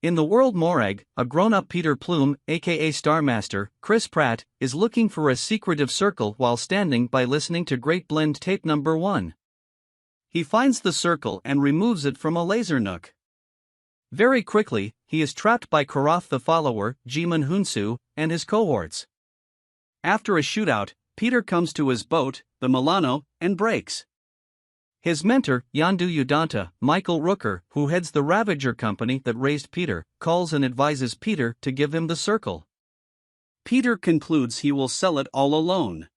In the world Morag, a grown-up Peter Plume, aka Starmaster, Chris Pratt, is looking for a secretive circle while standing by listening to Great Blend Tape number 1. He finds the circle and removes it from a laser nook. Very quickly, he is trapped by Korath the Follower, Jimin Hunsu, and his cohorts. After a shootout, Peter comes to his boat, the Milano, and breaks. His mentor, Yondu Udanta, Michael Rooker, who heads the Ravager company that raised Peter, calls and advises Peter to give him the circle. Peter concludes he will sell it all alone.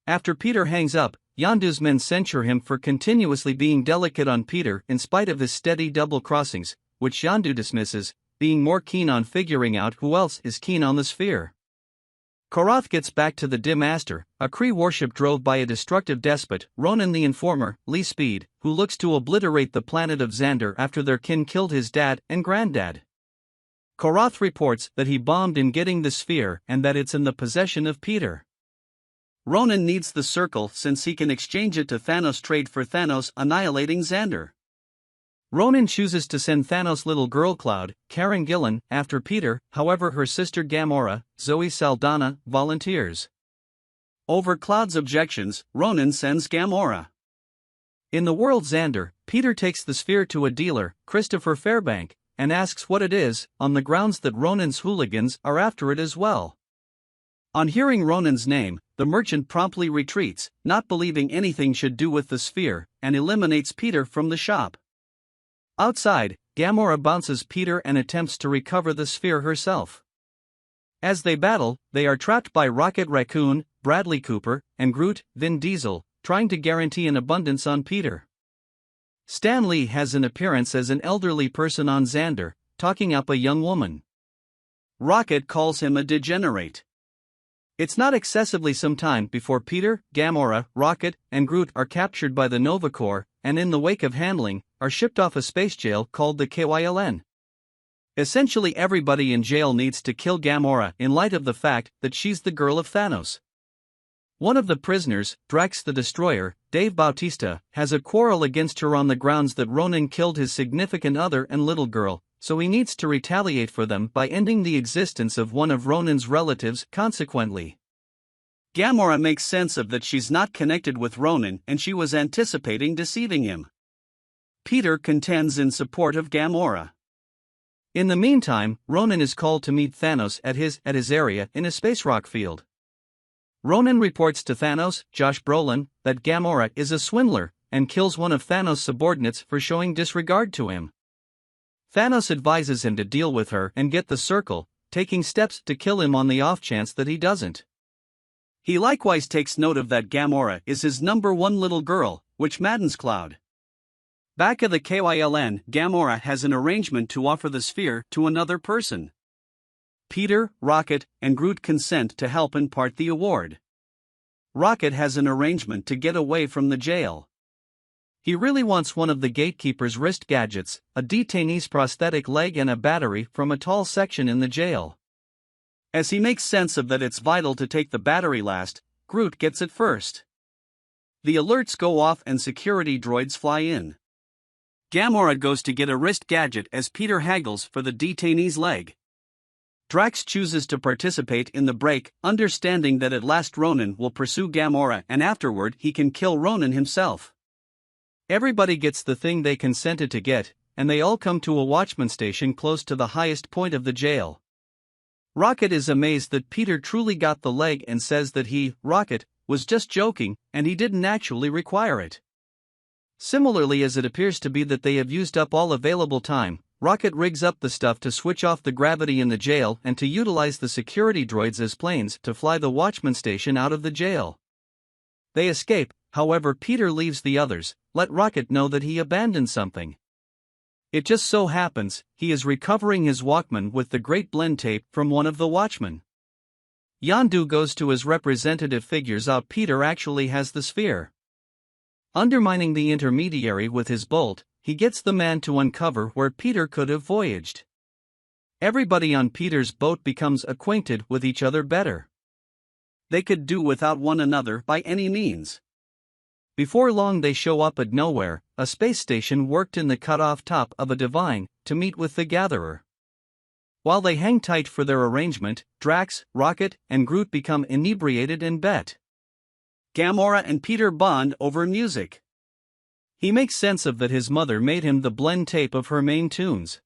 After Peter hangs up, Yondu's men censure him for continuously being delicate on Peter in spite of his steady double crossings, which Yondu dismisses, being more keen on figuring out who else is keen on the sphere. Korath gets back to the Dim Aster, a Kree warship drove by a destructive despot, Ronan the Informer, Lee Speed, who looks to obliterate the planet of Xander after their kin killed his dad and granddad. Korath reports that he bombed in getting the sphere and that it's in the possession of Peter. Ronan needs the circle since he can exchange it to Thanos trade for Thanos annihilating Xander. Ronan chooses to send Thanos' little girl Cloud, Karen Gillan, after Peter, however her sister Gamora, Zoe Saldana, volunteers. Over Cloud's objections, Ronan sends Gamora. In the world Xander, Peter takes the sphere to a dealer, Christopher Fairbank, and asks what it is, on the grounds that Ronan's hooligans are after it as well. On hearing Ronan's name, the merchant promptly retreats, not believing anything should do with the sphere, and eliminates Peter from the shop. Outside, Gamora bounces Peter and attempts to recover the sphere herself. As they battle, they are trapped by Rocket Raccoon, Bradley Cooper, and Groot, Vin Diesel, trying to guarantee an abundance on Peter. Stan Lee has an appearance as an elderly person on Xander, talking up a young woman. Rocket calls him a degenerate. It's not excessively some time before Peter, Gamora, Rocket, and Groot are captured by the Nova Corps, and in the wake of handling, are shipped off a space jail called the KYLN. Essentially everybody in jail needs to kill Gamora in light of the fact that she's the girl of Thanos. One of the prisoners, Drax the Destroyer, Dave Bautista, has a quarrel against her on the grounds that Ronan killed his significant other and little girl, so he needs to retaliate for them by ending the existence of one of Ronan's relatives consequently. Gamora makes sense of that she's not connected with Ronan and she was anticipating deceiving him. Peter contends in support of Gamora. In the meantime, Ronan is called to meet Thanos at his area in a space rock field. Ronan reports to Thanos, Josh Brolin, that Gamora is a swindler, and kills one of Thanos' subordinates for showing disregard to him. Thanos advises him to deal with her and get the circle, taking steps to kill him on the off chance that he doesn't. He likewise takes note of that Gamora is his number one little girl, which maddens Cloud. Back at the KYLN, Gamora has an arrangement to offer the sphere to another person. Peter, Rocket, and Groot consent to help and part the award. Rocket has an arrangement to get away from the jail. He really wants one of the gatekeeper's wrist gadgets, a detainee's prosthetic leg and a battery from a tall section in the jail. As he makes sense of that it's vital to take the battery last, Groot gets it first. The alerts go off and security droids fly in. Gamora goes to get a wrist gadget as Peter haggles for the detainee's leg. Drax chooses to participate in the break, understanding that at last Ronan will pursue Gamora and afterward he can kill Ronan himself. Everybody gets the thing they consented to get, and they all come to a watchman station close to the highest point of the jail. Rocket is amazed that Peter truly got the leg and says that he, Rocket, was just joking, and he didn't actually require it. Similarly, as it appears to be that they have used up all available time, Rocket rigs up the stuff to switch off the gravity in the jail and to utilize the security droids as planes to fly the watchman station out of the jail. They escape, however Peter leaves the others, let Rocket know that he abandoned something. It just so happens, he is recovering his Walkman with the Great Blend tape from one of the Watchmen. Yondu goes to his representative, figures out Peter actually has the sphere. Undermining the intermediary with his bolt, he gets the man to uncover where Peter could have voyaged. Everybody on Peter's boat becomes acquainted with each other better. They could do without one another by any means. Before long they show up at nowhere, a space station worked in the cut-off top of a divine, to meet with the Gatherer. While they hang tight for their arrangement, Drax, Rocket, and Groot become inebriated and bet. Gamora and Peter bond over music. He makes sense of that his mother made him the blend tape of her main tunes.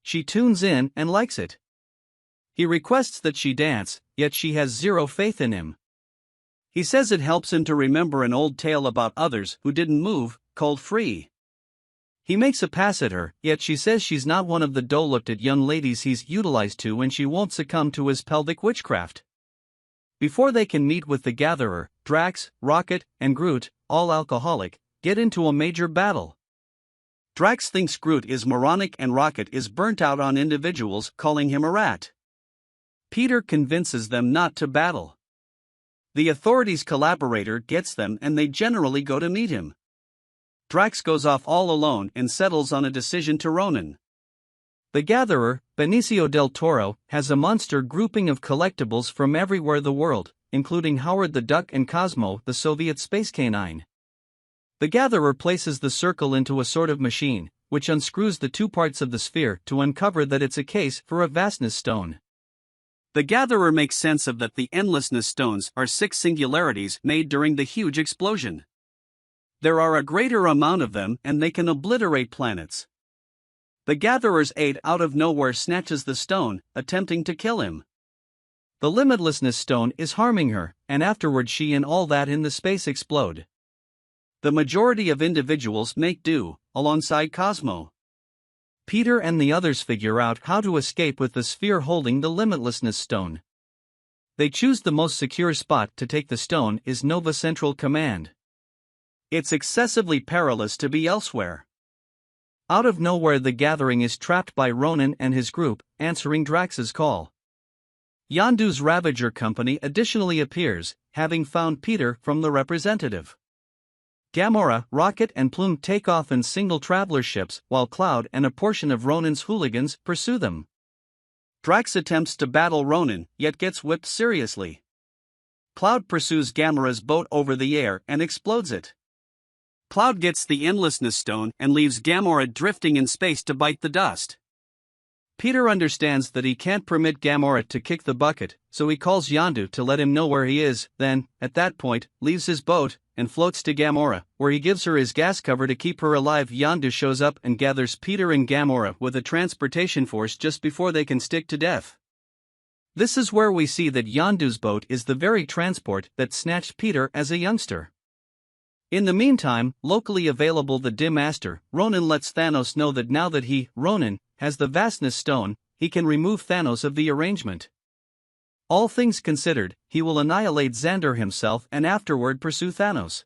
She tunes in and likes it. He requests that she dance, yet she has zero faith in him. He says it helps him to remember an old tale about others who didn't move, called Free. He makes a pass at her, yet she says she's not one of the dull-looked-at young ladies he's utilized to when she won't succumb to his pelvic witchcraft. Before they can meet with the Gatherer, Drax, Rocket, and Groot, all alcoholic, get into a major battle. Drax thinks Groot is moronic and Rocket is burnt out on individuals, calling him a rat. Peter convinces them not to battle. The authorities' collaborator gets them and they generally go to meet him. Drax goes off all alone and settles on a decision to Ronan. The Gatherer, Benicio del Toro, has a monster grouping of collectibles from everywhere the world, including Howard the Duck and Cosmo, the Soviet space canine. The Gatherer places the circle into a sort of machine, which unscrews the two parts of the sphere to uncover that it's a case for a vastness stone. The Gatherer makes sense of that the endlessness stones are 6 singularities made during the huge explosion. There are a greater amount of them and they can obliterate planets. The Gatherer's aide out of nowhere snatches the stone, attempting to kill him. The limitlessness stone is harming her, and afterward she and all that in the space explode. The majority of individuals make do, alongside Cosmo. Peter and the others figure out how to escape with the sphere holding the limitlessness stone. They choose the most secure spot to take the stone is Nova Central Command. It's excessively perilous to be elsewhere. Out of nowhere the Gathering is trapped by Ronan and his group, answering Drax's call. Yondu's Ravager Company additionally appears, having found Peter from the representative. Gamora, Rocket and Plume take off in single traveler ships while Cloud and a portion of Ronan's hooligans pursue them. Drax attempts to battle Ronan, yet gets whipped seriously. Cloud pursues Gamora's boat over the air and explodes it. Cloud gets the Endlessness Stone and leaves Gamora drifting in space to bite the dust. Peter understands that he can't permit Gamora to kick the bucket, so he calls Yondu to let him know where he is, then, at that point, leaves his boat and floats to Gamora, where he gives her his gas cover to keep her alive. Yondu shows up and gathers Peter and Gamora with a transportation force just before they can stick to death. This is where we see that Yondu's boat is the very transport that snatched Peter as a youngster. In the meantime, locally available the Dim Master, Ronan lets Thanos know that now that he, Ronan, has the Vastness Stone, he can remove Thanos of the arrangement. All things considered, he will annihilate Xandar himself and afterward pursue Thanos.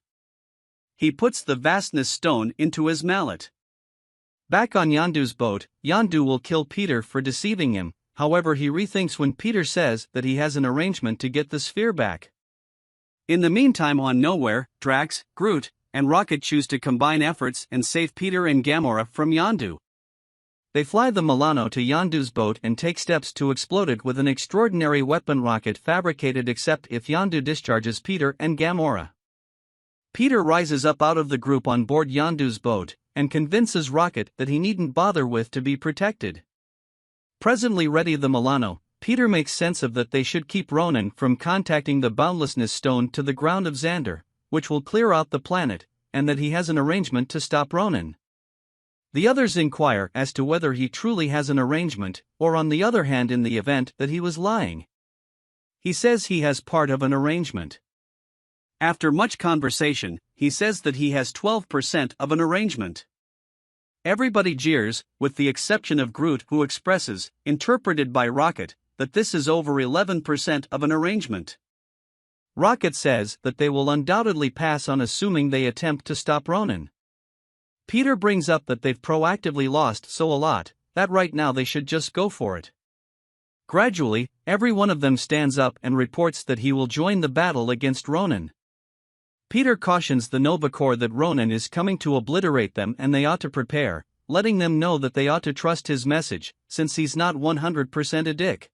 He puts the Vastness Stone into his mallet. Back on Yondu's boat, Yondu will kill Peter for deceiving him, however he rethinks when Peter says that he has an arrangement to get the sphere back. In the meantime on Nowhere, Drax, Groot, and Rocket choose to combine efforts and save Peter and Gamora from Yondu. They fly the Milano to Yondu's boat and take steps to explode it with an extraordinary weapon rocket fabricated except if Yondu discharges Peter and Gamora. Peter rises up out of the group on board Yondu's boat and convinces Rocket that he needn't bother with to be protected. Presently ready the Milano, Peter makes sense of that they should keep Ronan from contacting the Boundlessness Stone to the ground of Xandar, which will clear out the planet, and that he has an arrangement to stop Ronan. The others inquire as to whether he truly has an arrangement, or on the other hand in the event that he was lying. He says he has part of an arrangement. After much conversation, he says that he has 12% of an arrangement. Everybody jeers, with the exception of Groot, who expresses, interpreted by Rocket, that this is over 11% of an arrangement. Rocket says that they will undoubtedly pass on assuming they attempt to stop Ronan. Peter brings up that they've proactively lost so a lot, that right now they should just go for it. Gradually, every one of them stands up and reports that he will join the battle against Ronan. Peter cautions the Nova Corps that Ronan is coming to obliterate them and they ought to prepare, letting them know that they ought to trust his message, since he's not 100% a dick.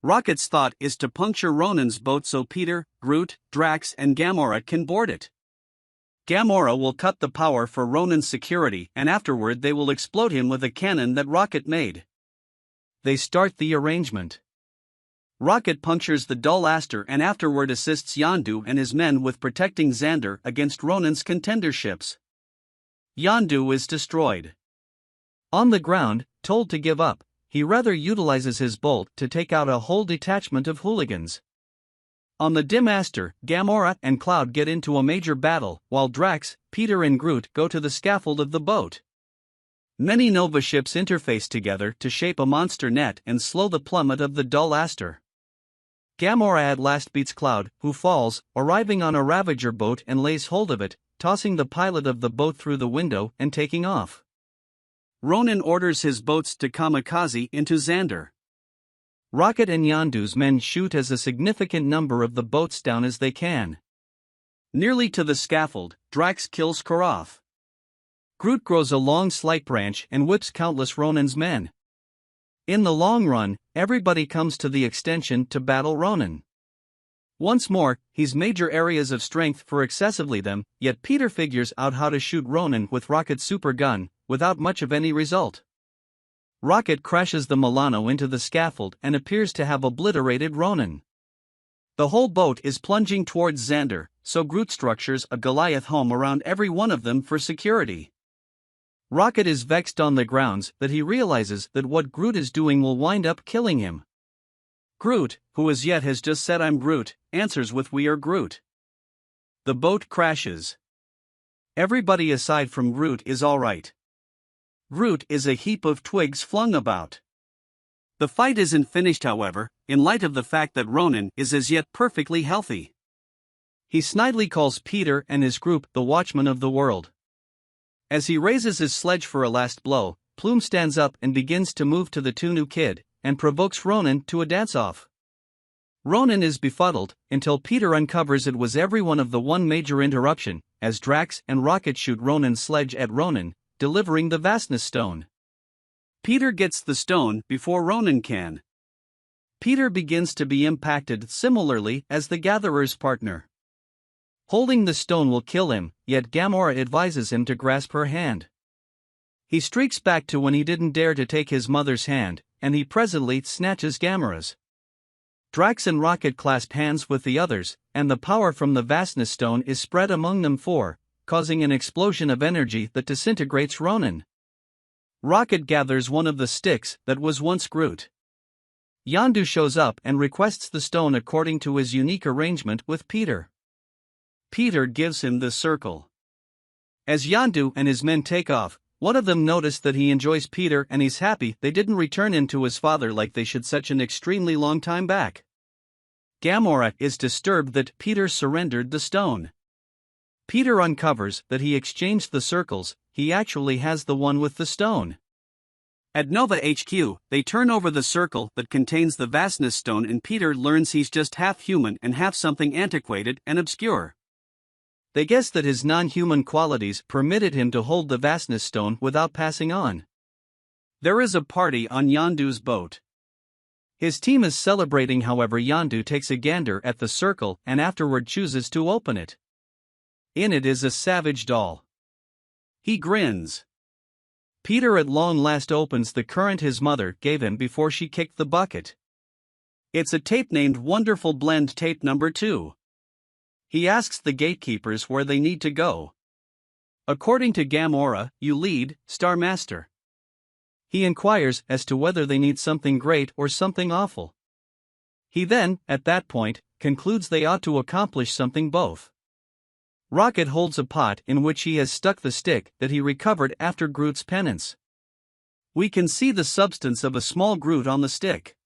Rocket's thought is to puncture Ronan's boat so Peter, Groot, Drax and Gamora can board it. Gamora will cut the power for Ronan's security and afterward they will explode him with a cannon that Rocket made. they start the arrangement. Rocket punctures the dull aster and afterward assists Yondu and his men with protecting Xander against Ronan's contender ships. Yondu is destroyed. On the ground, told to give up, he rather utilizes his bolt to take out a whole detachment of hooligans. On the dim aster, Gamora and Cloud get into a major battle, while Drax, Peter and Groot go to the scaffold of the boat. Many Nova ships interface together to shape a monster net and slow the plummet of the dull aster. Gamora at last beats Cloud, who falls, arriving on a Ravager boat and lays hold of it, tossing the pilot of the boat through the window and taking off. Ronan orders his boats to kamikaze into Xander. Rocket and Yondu's men shoot as a significant number of the boats down as they can. Nearly to the scaffold, Drax kills Koroth. Groot grows a long slight branch and whips countless Ronan's men. In the long run, everybody comes to the extension to battle Ronan. Once more, he's major areas of strength for excessively them, yet Peter figures out how to shoot Ronan with Rocket's super gun, without much of any result. Rocket crashes the Milano into the scaffold and appears to have obliterated Ronan. The whole boat is plunging towards Xander, so Groot structures a Goliath home around every one of them for security. Rocket is vexed on the grounds that he realizes that what Groot is doing will wind up killing him. Groot, who as yet has just said "I'm Groot," answers with "We are Groot." The boat crashes. Everybody aside from Groot is alright. Groot is a heap of twigs flung about. The fight isn't finished, however, in light of the fact that Ronan is as yet perfectly healthy. He snidely calls Peter and his group the Watchmen of the World. As he raises his sledge for a last blow, Plume stands up and begins to move to the Tunu Kid, and provokes Ronan to a dance-off. Ronan is befuddled, until Peter uncovers it was every one of the one major interruption, as Drax and Rocket shoot Ronan's sledge at Ronan, delivering the Vastness Stone. Peter gets the stone before Ronan can. Peter begins to be impacted similarly as the Gatherer's partner. Holding the stone will kill him, yet Gamora advises him to grasp her hand. He streaks back to when he didn't dare to take his mother's hand, and he presently snatches Gamora's. Drax and Rocket clasp hands with the others, and the power from the Vastness Stone is spread among them four, causing an explosion of energy that disintegrates Ronan. Rocket gathers one of the sticks that was once Groot. Yondu shows up and requests the stone according to his unique arrangement with Peter. Peter gives him the circle. As Yondu and his men take off, one of them notice that he enjoys Peter and he's happy they didn't return him to his father like they should such an extremely long time back. Gamora is disturbed that Peter surrendered the stone. Peter uncovers that he exchanged the circles, he actually has the one with the stone. At Nova HQ, they turn over the circle that contains the Vastness Stone and Peter learns he's just half human and half something antiquated and obscure. They guess that his non-human qualities permitted him to hold the Vastness Stone without passing on. There is a party on Yondu's boat. His team is celebrating, however Yondu takes a gander at the circle and afterward chooses to open it. In it is a savage doll. He grins. Peter at long last opens the current his mother gave him before she kicked the bucket. It's a tape named Wonderful Blend Tape Number 2. He asks the gatekeepers where they need to go. According to Gamora, you lead, Star Master. He inquires as to whether they need something great or something awful. He then, at that point, concludes they ought to accomplish something both. Rocket holds a pot in which he has stuck the stick that he recovered after Groot's penance. We can see the substance of a small Groot on the stick.